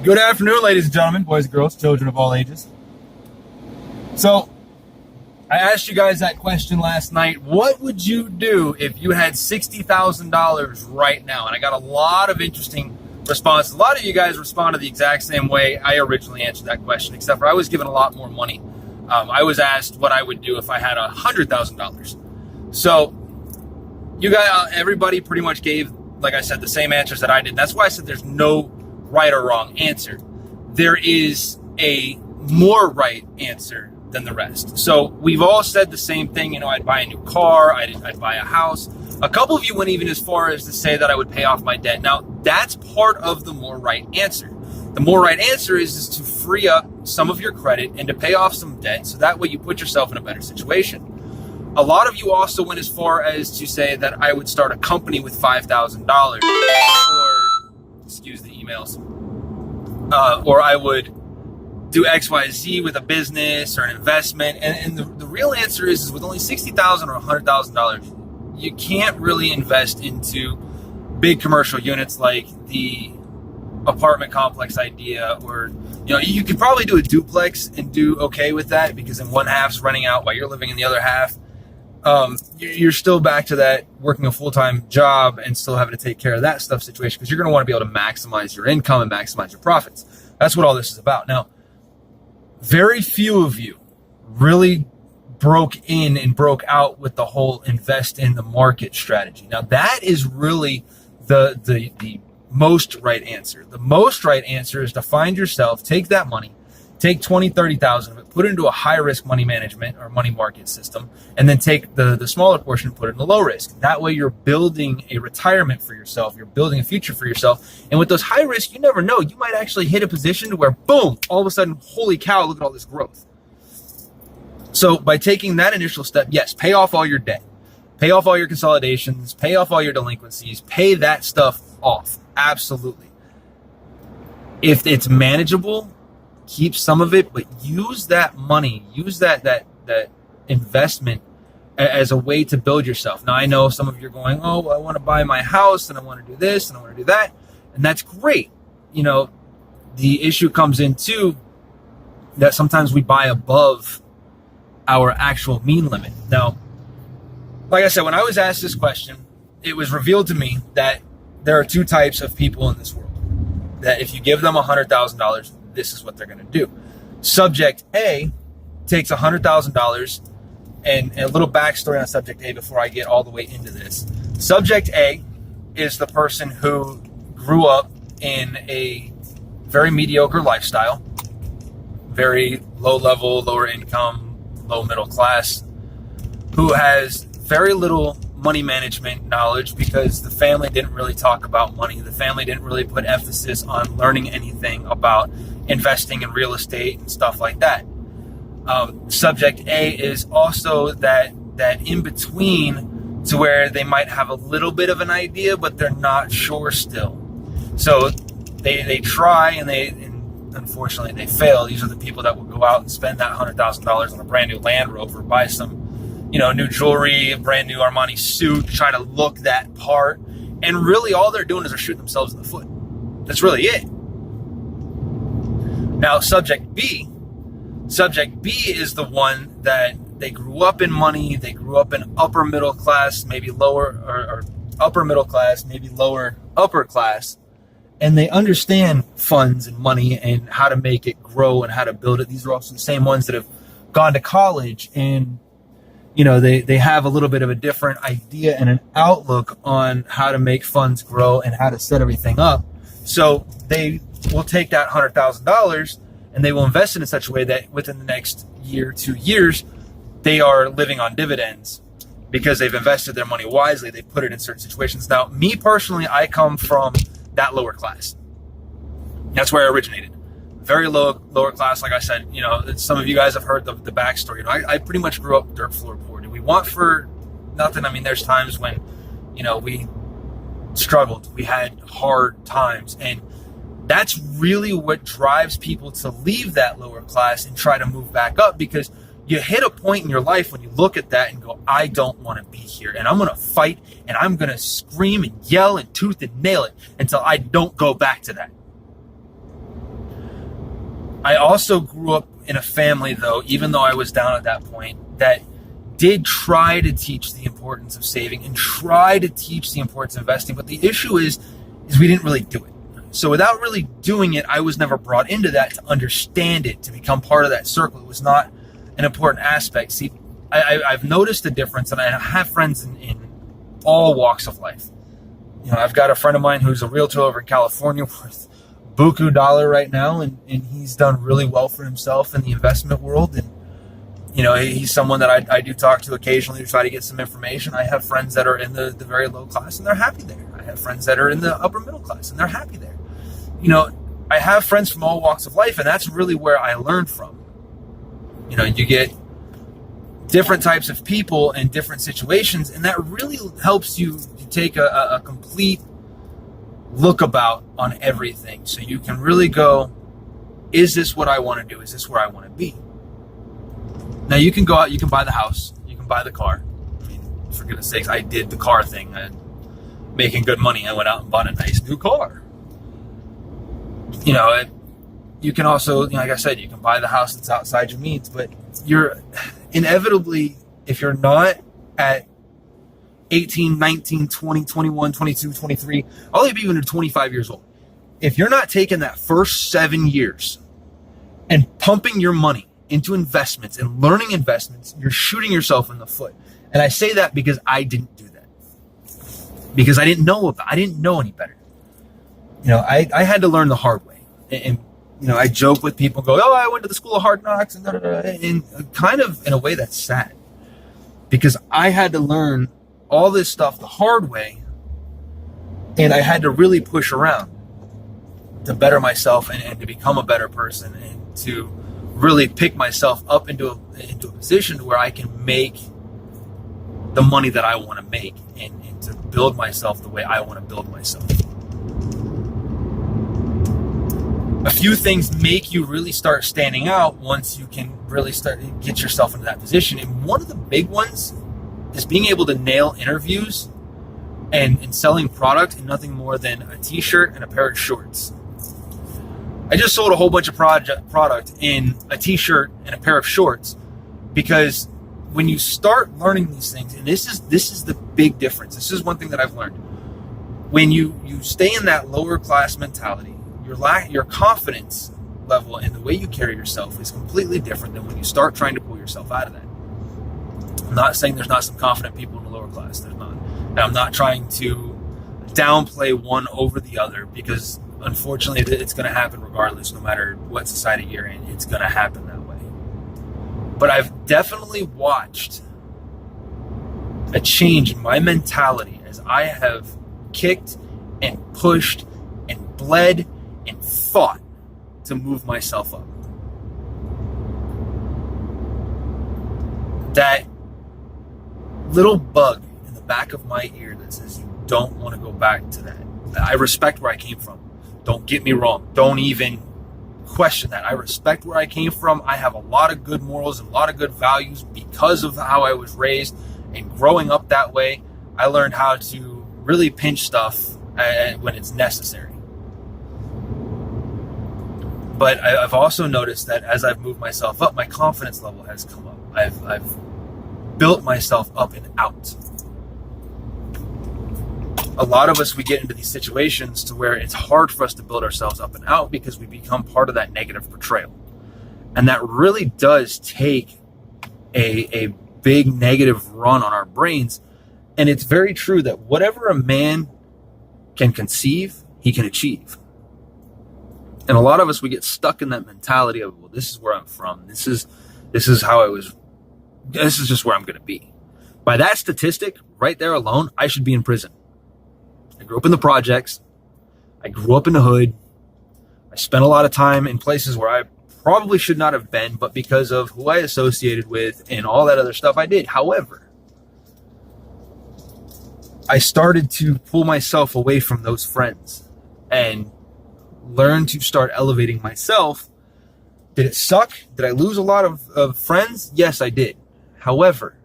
Good afternoon, ladies and gentlemen, boys and girls, children of all ages. So, I asked you guys that question last night. What would you do if you had $60,000 right now? And I got a lot of interesting responses. A lot of you guys responded the exact same way I originally answered that question, except for I was given a lot more money. I was asked what I would do if I had $100,000. So, you guys, everybody pretty much gave, like I said, the same answers that I did. That's why I said there's no right or wrong answer. There is a more right answer than the rest. So we've all said the same thing. I'd buy a new car. I'd buy a house. A couple of you went even as far as to say that I would pay off my debt. Now, that's part of the more right answer. The more right answer is to free up some of your credit and to pay off some debt, so that way you put yourself in a better situation. A lot of you also went as far as to say that I would start a company with $5,000, or excuse the emails, or I would do XYZ with a business or an investment. And the real answer is with only $60,000 or $100,000, you can't really invest into big commercial units like the apartment complex idea, or you could probably do a duplex and do okay with that, because then one half's renting out while you're living in the other half. You're still back to that working a full-time job and still having to take care of that stuff situation, because you're going to want to be able to maximize your income and maximize your profits. That's what all this is about. Now, very few of you really broke in and broke out with the whole invest in the market strategy. Now, that is really the most right answer. The most right answer is to find yourself, take that money, take 20, 30,000 of it, put it into a high risk money management or money market system, and then take the smaller portion and put it in the low risk. That way you're building a retirement for yourself. You're building a future for yourself. And with those high risk, you never know. You might actually hit a position to where, boom, all of a sudden, holy cow, look at all this growth. So by taking that initial step, yes, pay off all your debt, pay off all your consolidations, pay off all your delinquencies, pay that stuff off. Absolutely. If it's manageable, keep some of it, but use that money, use that investment as a way to build yourself. Now, I know some of you are going, oh, well, I want to buy my house and I want to do this and I want to do that. And that's great. The issue comes in too, that sometimes we buy above our actual mean limit. Now, like I said, when I was asked this question, it was revealed to me that there are two types of people in this world. That if you give them $100,000, this is what they're going to do. Subject A takes $100,000, and a little backstory on Subject A before I get all the way into this. Subject A is the person who grew up in a very mediocre lifestyle, very low level, lower income, low middle class, who has very little money management knowledge because the family didn't really talk about money. The family didn't really put emphasis on learning anything about investing in real estate and stuff like that. Subject A is also that in between, to where they might have a little bit of an idea, but they're not sure still. So they try and unfortunately they fail. These are the people that will go out and spend that $100,000 on a brand new Land Rover, buy some new jewelry, a brand new Armani suit, try to look that part. And really all they're doing is they're shooting themselves in the foot. That's really it. Now, Subject B is the one that they grew up in money, they grew up in upper middle class, maybe lower, or upper middle class, maybe lower upper class, and they understand funds and money and how to make it grow and how to build it. These are also the same ones that have gone to college, and they have a little bit of a different idea and an outlook on how to make funds grow and how to set everything up. So they will take that $100,000 and they will invest it in such a way that within the next year, 2 years, they are living on dividends because they've invested their money wisely. They put it in certain situations. Now, me personally, I come from that lower class. That's where I originated. Very lower class. Like I said, some of you guys have heard the backstory. I pretty much grew up dirt floor poor. Do we want for nothing? I mean, there's times when, we struggled. We had hard times. And that's really what drives people to leave that lower class and try to move back up, because you hit a point in your life when you look at that and go, I don't want to be here, and I'm going to fight, and I'm going to scream and yell and tooth and nail it until I don't go back to that. I also grew up in a family, though, even though I was down at that point, that did try to teach the importance of saving and try to teach the importance of investing. But the issue is we didn't really do it. So without really doing it, I was never brought into that to understand it, to become part of that circle. It was not an important aspect. See, I've noticed a difference, and I have friends in all walks of life. I've got a friend of mine who's a realtor over in California worth buku dollar right now, and he's done really well for himself in the investment world. And he's someone that I do talk to occasionally to try to get some information. I have friends that are in the very low class, and they're happy there. I have friends that are in the upper middle class, and they're happy there. I have friends from all walks of life, and that's really where I learned from. You get different types of people in different situations, and that really helps you to take a complete look about on everything. So you can really go, is this what I want to do? Is this where I want to be? Now you can go out, you can buy the house, you can buy the car. I mean, for goodness sakes, I did the car thing. Making good money, I went out and bought a nice new car. You can also, like I said, you can buy the house that's outside your means, but you're inevitably, if you're not at 18, 19, 20, 21, 22, 23, I'll even to 25 years old. If you're not taking that first 7 years and pumping your money into investments and learning investments, you're shooting yourself in the foot. And I say that because I didn't do that. Because I didn't know any better. I had to learn the hard way. And I joke with people, go, oh, I went to the school of hard knocks, and and kind of in a way that's sad, because I had to learn all this stuff the hard way, and I had to really push around to better myself and to become a better person, and to really pick myself up into a position where I can make the money that I want to make, and to build myself the way I want to build myself. A few things make you really start standing out once you can really start get yourself into that position. And one of the big ones is being able to nail interviews and selling product in nothing more than a t-shirt and a pair of shorts. I just sold a whole bunch of product in a t-shirt and a pair of shorts, because when you start learning these things, and this is the big difference. This is one thing that I've learned. When you stay in that lower class mentality, your confidence level and the way you carry yourself is completely different than when you start trying to pull yourself out of that. I'm not saying there's not some confident people in the lower class. There's not. And I'm not trying to downplay one over the other, because unfortunately it's going to happen regardless, no matter what society you're in. It's going to happen that way. But I've definitely watched a change in my mentality as I have kicked and pushed and bled and fought to move myself up. That little bug in the back of my ear that says you don't want to go back to that. I respect where I came from. Don't get me wrong. Don't even question that. I respect where I came from. I have a lot of good morals and a lot of good values because of how I was raised, and growing up that way, I learned how to really pinch stuff when it's necessary. But I've also noticed that as I've moved myself up, my confidence level has come up. I've built myself up and out. A lot of us, we get into these situations to where it's hard for us to build ourselves up and out because we become part of that negative portrayal. And that really does take a big negative run on our brains. And it's very true that whatever a man can conceive, he can achieve. And a lot of us, we get stuck in that mentality of, well, this is where I'm from. This is how I was. This is just where I'm going to be. By that statistic right there alone, I should be in prison. I grew up in the projects. I grew up in the hood. I spent a lot of time in places where I probably should not have been, but because of who I associated with and all that other stuff I did. However, I started to pull myself away from those friends and learn to start elevating myself. Did it suck? Did I lose a lot of friends? Yes, I did. However,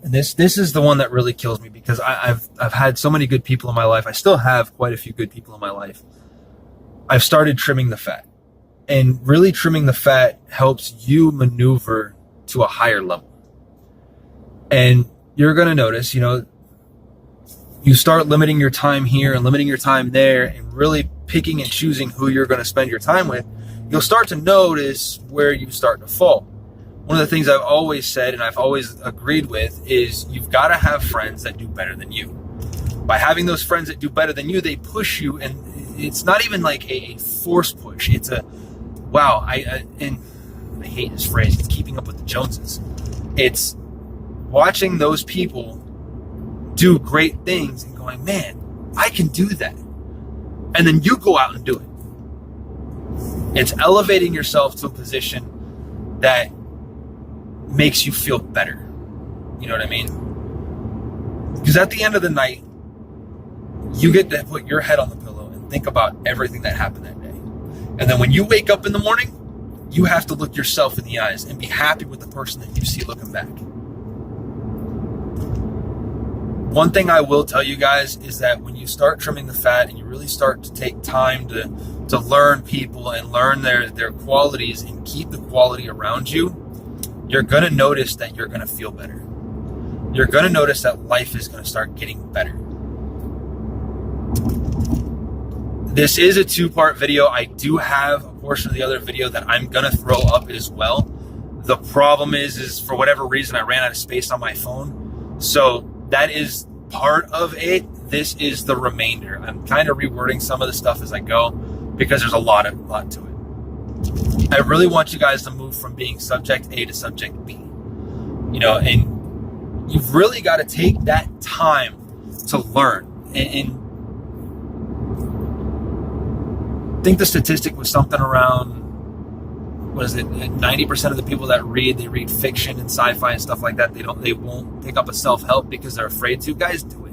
and this is the one that really kills me, because I've had so many good people in my life. I still have quite a few good people in my life. I've started trimming the fat. And really trimming the fat helps you maneuver to a higher level. And you're going to notice, you start limiting your time here and limiting your time there and really picking and choosing who you're going to spend your time with, you'll start to notice where you start to fall. One of the things I've always said and I've always agreed with is you've got to have friends that do better than you. By having those friends that do better than you, they push you, and it's not even like a force push. It's a, wow, and I hate this phrase, it's keeping up with the Joneses. It's watching those people do great things and going, man, I can do that. And then you go out and do it. It's elevating yourself to a position that makes you feel better. You know what I mean? Because at the end of the night, you get to put your head on the pillow and think about everything that happened that day. And then when you wake up in the morning, you have to look yourself in the eyes and be happy with the person that you see looking back. One thing I will tell you guys is that when you start trimming the fat and you really start to take time to learn people and learn their qualities and keep the quality around you, you're going to notice that you're going to feel better. You're going to notice that life is going to start getting better. This is a 2-part video. I do have a portion of the other video that I'm going to throw up as well. The problem is for whatever reason, I ran out of space on my phone. So that is part of it. This is the remainder. I'm kind of rewording some of the stuff as I go because there's a lot to it. I really want you guys to move from being subject A to subject B. And you've really got to take that time to learn. And I think the statistic was something around, 90% of the people that they read fiction and sci-fi and stuff like that. They won't pick up a self-help because they're afraid to. Guys, do it.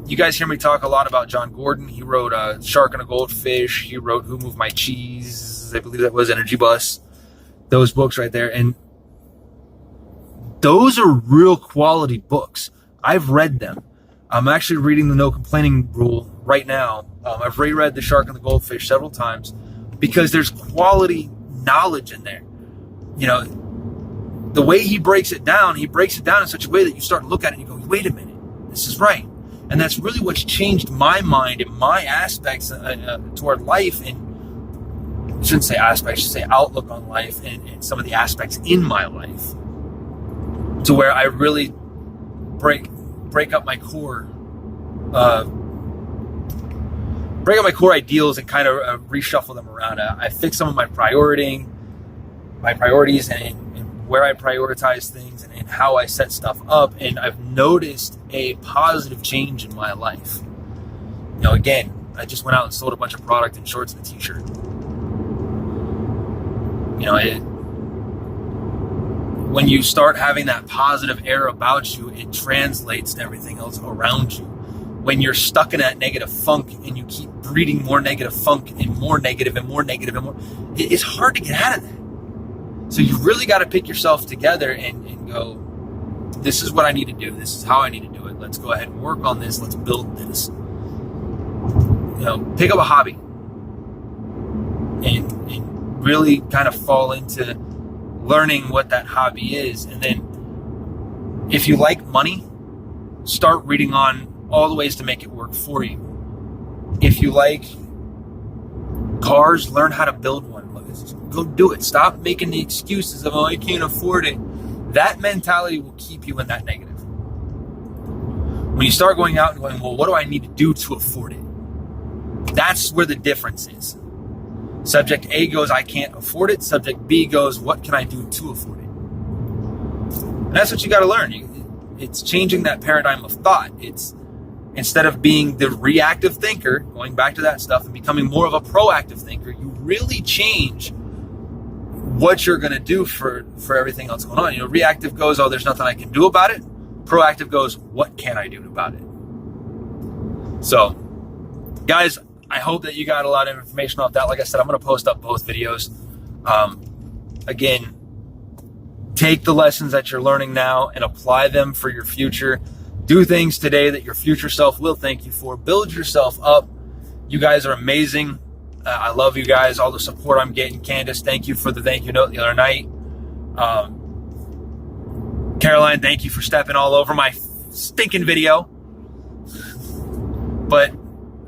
You guys hear me talk a lot about John Gordon. He wrote Shark and a Goldfish. He wrote Who Moved My Cheese? I believe that was Energy Bus. Those books right there. And those are real quality books. I've read them. I'm actually reading the No Complaining Rule right now. I've reread The Shark and the Goldfish several times because there's quality knowledge in there. The way he breaks it down in such a way that you start to look at it and you go, wait a minute, this is right. And that's really what's changed my mind and my aspects toward life, and I shouldn't say aspects, I should say outlook on life and some of the aspects in my life, to where I really break up my core ideals and kind of reshuffle them around. I fix some of my priorities and where I prioritize things and how I set stuff up. And I've noticed a positive change in my life. Again, I just went out and sold a bunch of product in shorts and a t-shirt. When you start having that positive air about you, it translates to everything else around you. When you're stuck in that negative funk and you keep breeding more negative funk and more negative and more negative and more, it's hard to get out of that. So you really got to pick yourself together and go, this is what I need to do. This is how I need to do it. Let's go ahead and work on this. Let's build this. Pick up a hobby and really kind of fall into learning what that hobby is. And then if you like money, start reading on all the ways to make it work for you. If you like cars, learn how to build one. Go do it. Stop making the excuses of, I can't afford it. That mentality will keep you in that negative. When you start going out and going, well, what do I need to do to afford it? That's where the difference is. Subject A goes, I can't afford it. Subject B goes, what can I do to afford it? And that's what you got to learn. It's changing that paradigm of thought. It's instead of being the reactive thinker, going back to that stuff and becoming more of a proactive thinker, you really change what you're going to do for everything else going on. Reactive goes, oh, there's nothing I can do about it. Proactive goes, what can I do about it? So, guys, I hope that you got a lot of information off that. Like I said, I'm going to post up both videos. Again, take the lessons that you're learning now and apply them for your future. Do things today that your future self will thank you for. Build yourself up. You guys are amazing. I love you guys, all the support I'm getting. Candace, thank you for the thank you note the other night. Caroline, thank you for stepping all over my stinking video. But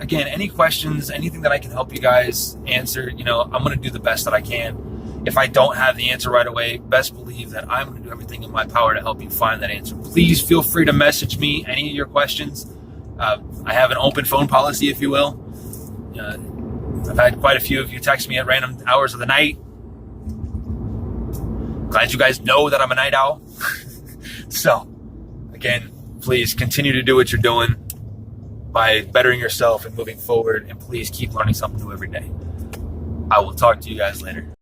again, any questions, anything that I can help you guys answer, I'm going to do the best that I can. If I don't have the answer right away, best believe that I'm going to do everything in my power to help you find that answer. Please feel free to message me any of your questions. I have an open phone policy, if you will. I've had quite a few of you text me at random hours of the night. Glad you guys know that I'm a night owl. So, again, please continue to do what you're doing by bettering yourself and moving forward. And please keep learning something new every day. I will talk to you guys later.